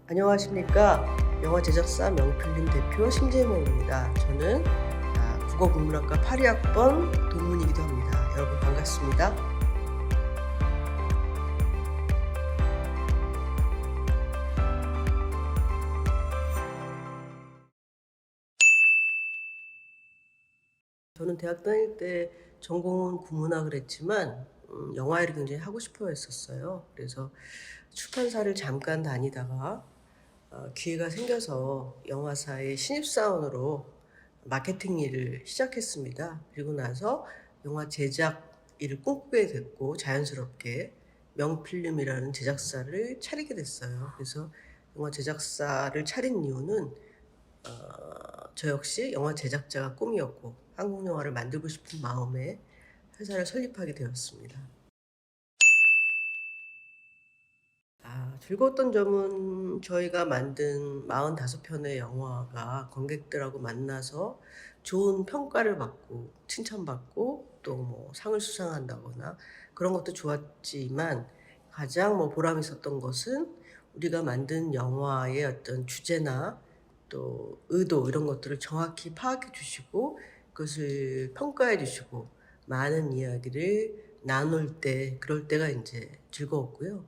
안녕하십니까. 영화 제작사 명필름 대표 심재명입니다. 저는 국어국문학과 82학번 동문이기도 합니다. 여러분 반갑습니다. 저는 대학 다닐 때 전공은 국문학을 했지만 영화 일을 굉장히 하고 싶어 했었어요. 그래서 출판사를 잠깐 다니다가 기회가 생겨서 영화사의 신입사원으로 마케팅 일을 시작했습니다. 그리고 나서 영화 제작 일을 꿈꾸게 됐고 자연스럽게 명필름이라는 제작사를 차리게 됐어요. 그래서 영화 제작사를 차린 이유는 저 역시 영화 제작자가 꿈이었고 한국 영화를 만들고 싶은 마음에 회사를 설립하게 되었습니다. 즐거웠던 점은 저희가 만든 45편의 영화가 관객들하고 만나서 좋은 평가를 받고 칭찬받고 또 뭐 상을 수상한다거나 그런 것도 좋았지만 가장 보람 있었던 것은 우리가 만든 영화의 어떤 주제나 또 의도 이런 것들을 정확히 파악해 주시고 그것을 평가해 주시고 많은 이야기를 나눌 때 그럴 때가 이제 즐거웠고요.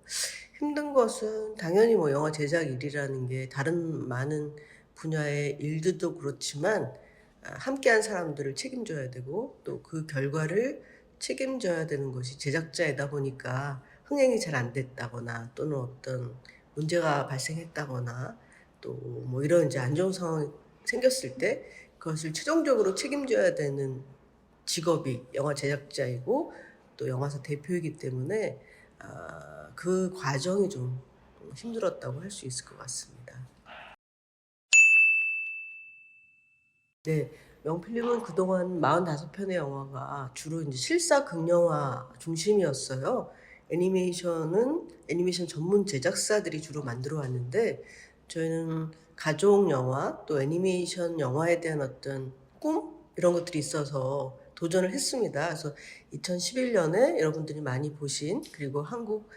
힘든 것은 당연히 영화 제작 일이라는 게 다른 많은 분야의 일들도 그렇지만 함께한 사람들을 책임져야 되고 또 그 결과를 책임져야 되는 것이 제작자이다 보니까 흥행이 잘 안 됐다거나 또는 어떤 문제가 발생했다거나 또 이런 이제 안 좋은 상황이 생겼을 때 그것을 최종적으로 책임져야 되는 직업이 영화 제작자이고 또 영화사 대표이기 때문에 그 과정이 좀 힘들었다고 할 수 있을 것 같습니다. 네. 명필름은 그동안 45편의 영화가 주로 이제 실사 극영화 중심이었어요. 애니메이션 전문 제작사들이 주로 만들어 왔는데 저희는 가족 영화 또 애니메이션 영화에 대한 어떤 꿈 이런 것들이 있어서 도전을 했습니다. 그래서 2011년에 여러분들이 많이 보신 그리고 한국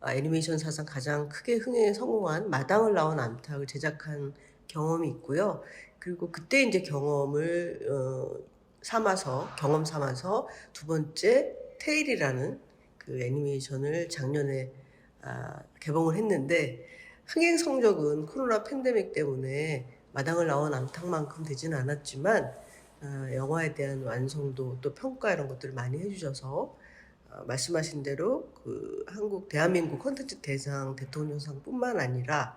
애니메이션 사상 가장 크게 흥행에 성공한 마당을 나온 암탉을 제작한 경험이 있고요. 그리고 그때 이제 경험을 경험 삼아서 두 번째 테일이라는 그 애니메이션을 작년에 개봉을 했는데 흥행 성적은 코로나 팬데믹 때문에 마당을 나온 암탉만큼 되지는 않았지만 영화에 대한 완성도 또 평가 이런 것들을 많이 해주셔서 말씀하신 대로 그 한국 대한민국 콘텐츠 대상 대통령상뿐만 아니라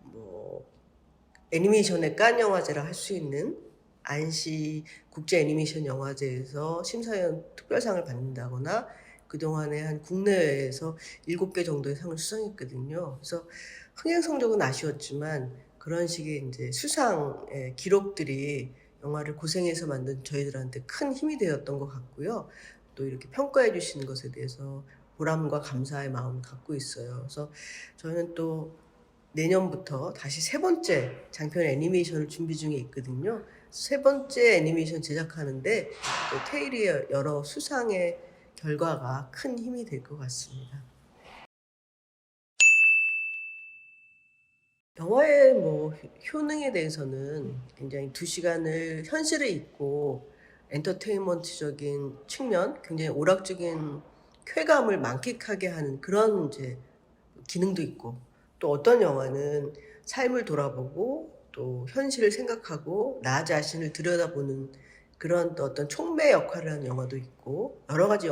뭐 애니메이션의 칸 영화제라 할 수 있는 안시 국제 애니메이션 영화제에서 심사위원 특별상을 받는다거나 그동안에 한 국내외에서 7개 정도의 상을 수상했거든요. 그래서 흥행 성적은 아쉬웠지만 그런 식의 이제 수상의 기록들이 영화를 고생해서 만든 저희들한테 큰 힘이 되었던 것 같고요. 또 이렇게 평가해 주시는 것에 대해서 보람과 감사의 마음을 갖고 있어요. 그래서 저희는 또 내년부터 다시 세 번째 장편 애니메이션을 준비 중에 있거든요. 세 번째 애니메이션 제작하는데 또 테일의 여러 수상의 결과가 큰 힘이 될 것 같습니다. 영화의 효능에 대해서는 굉장히 2시간을 현실에 있고 엔터테인먼트적인 측면, 굉장히 오락적인 쾌감을 만끽하게 하는 그런 이제 기능도 있고 또 어떤 영화는 삶을 돌아보고 또 현실을 생각하고 나 자신을 들여다보는 그런 또 어떤 촉매 역할을 하는 영화도 있고 여러 가지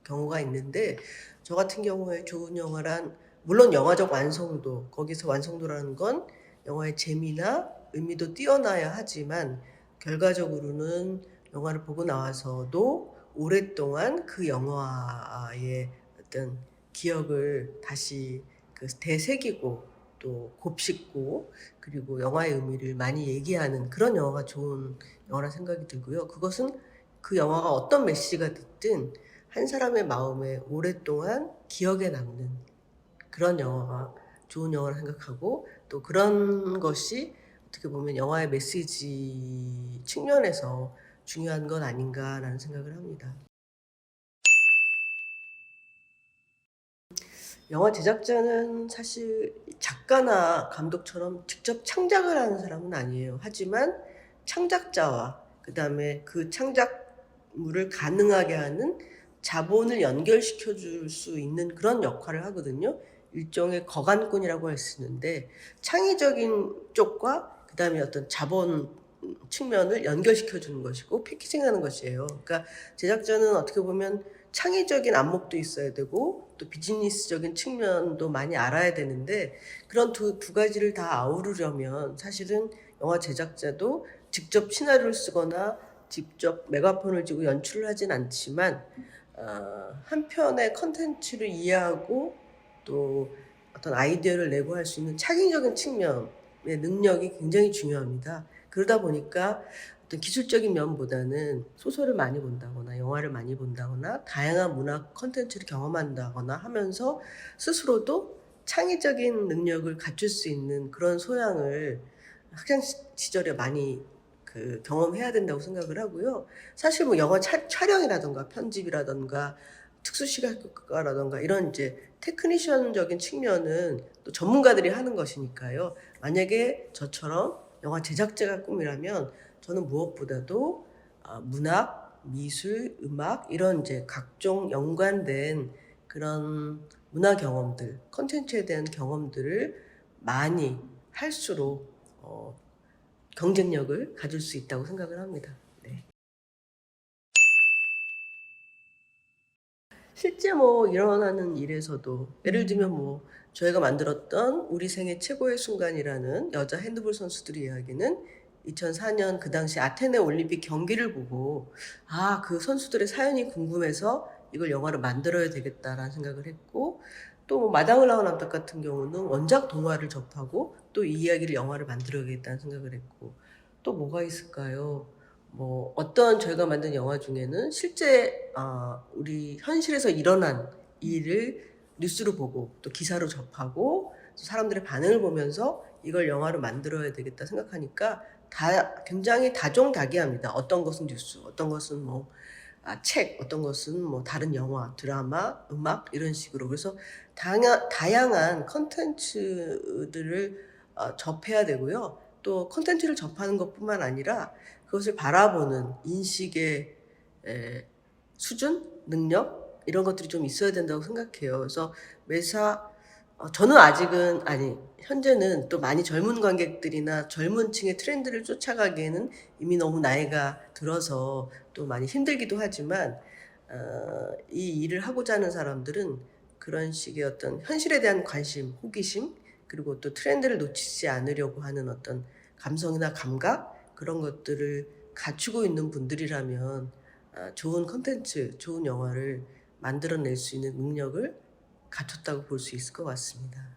경우가 있는데 저 같은 경우에 좋은 영화란 물론 영화적 완성도 거기서 완성도라는 건 영화의 재미나 의미도 뛰어나야 하지만 결과적으로는 영화를 보고 나와서도 오랫동안 그 영화의 어떤 기억을 다시 되새기고 또 곱씹고 그리고 영화의 의미를 많이 얘기하는 그런 영화가 좋은 영화라 생각이 들고요. 그것은 그 영화가 어떤 메시지가 됐든 한 사람의 마음에 오랫동안 기억에 남는 그런 영화가 좋은 영화라 생각하고 또 그런 것이 어떻게 보면 영화의 메시지 측면에서 중요한 건 아닌가라는 생각을 합니다. 영화 제작자는 사실 작가나 감독처럼 직접 창작을 하는 사람은 아니에요. 하지만 창작자와 그다음에 그 창작물을 가능하게 하는 자본을 연결시켜 줄 수 있는 그런 역할을 하거든요. 일종의 거간꾼이라고 할 수 있는데 창의적인 쪽과 그다음에 어떤 자본 측면을 연결시켜 주는 것이고 패키징하는 것이에요. 그러니까 제작자는 어떻게 보면 창의적인 안목도 있어야 되고 또 비즈니스적인 측면도 많이 알아야 되는데 그런 두 가지를 다 아우르려면 사실은 영화 제작자도 직접 시나리오를 쓰거나 직접 메가폰을 쥐고 연출을 하진 않지만 한 편의 컨텐츠를 이해하고 또 어떤 아이디어를 내고 할 수 있는 창의적인 측면의 능력이 굉장히 중요합니다. 그러다 보니까 어떤 기술적인 면보다는 소설을 많이 본다거나 영화를 많이 본다거나 다양한 문화 콘텐츠를 경험한다거나 하면서 스스로도 창의적인 능력을 갖출 수 있는 그런 소양을 학창 시절에 많이 경험해야 된다고 생각을 하고요. 사실 뭐 영화 촬영이라든가 편집이라든가 특수시각효과라든가 이런 이제 테크니션적인 측면은 또 전문가들이 하는 것이니까요. 만약에 저처럼 영화 제작자가 꿈이라면 저는 무엇보다도 문학, 미술, 음악 이런 이제 각종 연관된 그런 문화 경험들, 콘텐츠에 대한 경험들을 많이 할수록 경쟁력을 가질 수 있다고 생각을 합니다. 네. 실제 뭐 일어나는 일에서도 예를 들면 뭐 저희가 만들었던 우리 생애 최고의 순간이라는 여자 핸드볼 선수들의 이야기는 2004년 그 당시 아테네 올림픽 경기를 보고 그 선수들의 사연이 궁금해서 이걸 영화로 만들어야 되겠다라는 생각을 했고 또뭐 마당을 나온 암탉 같은 경우는 원작 동화를 접하고 또 이 이야기를 영화를 만들어야겠다는 생각을 했고 또 뭐가 있을까요? 뭐 어떤 저희가 만든 영화 중에는 실제 우리 현실에서 일어난 일을 뉴스로 보고 또 기사로 접하고 사람들의 반응을 보면서 이걸 영화로 만들어야 되겠다 생각하니까 굉장히 다종다기합니다. 어떤 것은 뉴스, 어떤 것은 뭐 책, 어떤 것은 뭐 다른 영화, 드라마, 음악 이런 식으로 그래서 다양한 컨텐츠들을 접해야 되고요. 또 컨텐츠를 접하는 것뿐만 아니라 그것을 바라보는 인식의 수준, 능력 이런 것들이 좀 있어야 된다고 생각해요. 그래서 매사 저는 아직은 현재는 또 많이 젊은 관객들이나 젊은 층의 트렌드를 쫓아가기에는 이미 너무 나이가 들어서 또 많이 힘들기도 하지만 이 일을 하고자 하는 사람들은 그런 식의 어떤 현실에 대한 관심, 호기심 그리고 또 트렌드를 놓치지 않으려고 하는 어떤 감성이나 감각 그런 것들을 갖추고 있는 분들이라면 좋은 컨텐츠, 좋은 영화를 만들어낼 수 있는 능력을 갖췄다고 볼 수 있을 것 같습니다.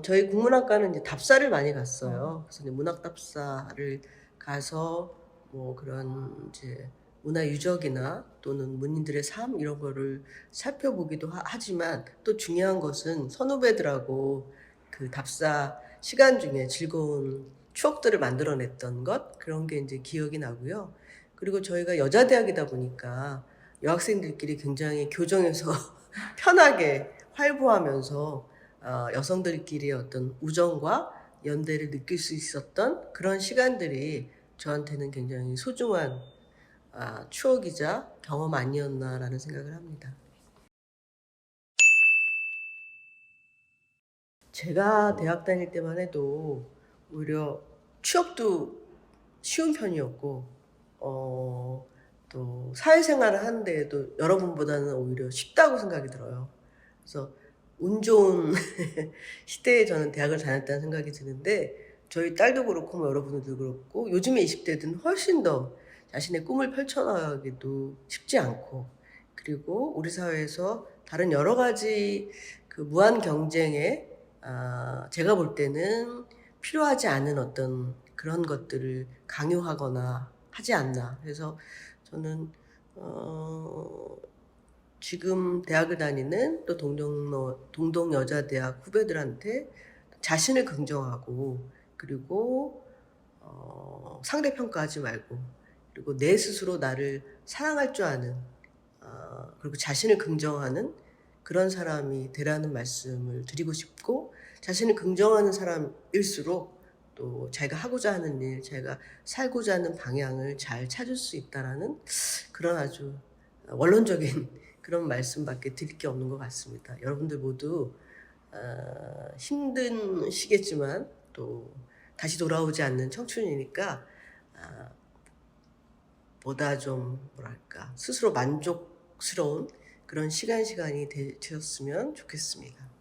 저희 국문학과는 이제 답사를 많이 갔어요. 그래서 이제 문학 답사를 가서 뭐 그런 이제 문화 유적이나 또는 문인들의 삶 이런 거를 살펴보기도 하지만 또 중요한 것은 선후배들하고 그 답사 시간 중에 즐거운 추억들을 만들어냈던 것 그런 게 이제 기억이 나고요. 그리고 저희가 여자대학이다 보니까 여학생들끼리 굉장히 교정에서 편하게 활보하면서 여성들끼리의 어떤 우정과 연대를 느낄 수 있었던 그런 시간들이 저한테는 굉장히 소중한 추억이자 경험 아니었나라는 생각을 합니다. 제가 대학 다닐 때만 해도 오히려 취업도 쉬운 편이었고 또 사회생활을 하는 데에도 여러분보다는 오히려 쉽다고 생각이 들어요. 그래서 운 좋은 시대에 저는 대학을 다녔다는 생각이 드는데 저희 딸도 그렇고 뭐 여러분들도 그렇고 요즘의 20대들은 훨씬 더 자신의 꿈을 펼쳐나가기도 쉽지 않고 그리고 우리 사회에서 다른 여러 가지 그 무한 경쟁에 제가 볼 때는 필요하지 않은 어떤 그런 것들을 강요하거나 하지 않나. 그래서 저는 지금 대학을 다니는 또 동동여자대학 후배들한테 자신을 긍정하고 그리고 상대평가하지 말고 그리고 내 스스로 나를 사랑할 줄 아는 그리고 자신을 긍정하는 그런 사람이 되라는 말씀을 드리고 싶고, 자신을 긍정하는 사람일수록 또 자기가 하고자 하는 일, 자기가 살고자 하는 방향을 잘 찾을 수 있다라는 그런 아주 원론적인 그런 말씀밖에 드릴 게 없는 것 같습니다. 여러분들 모두 힘드시겠지만 또 다시 돌아오지 않는 청춘이니까 보다 좀 뭐랄까 스스로 만족스러운 그런 시간이 되셨으면 좋겠습니다.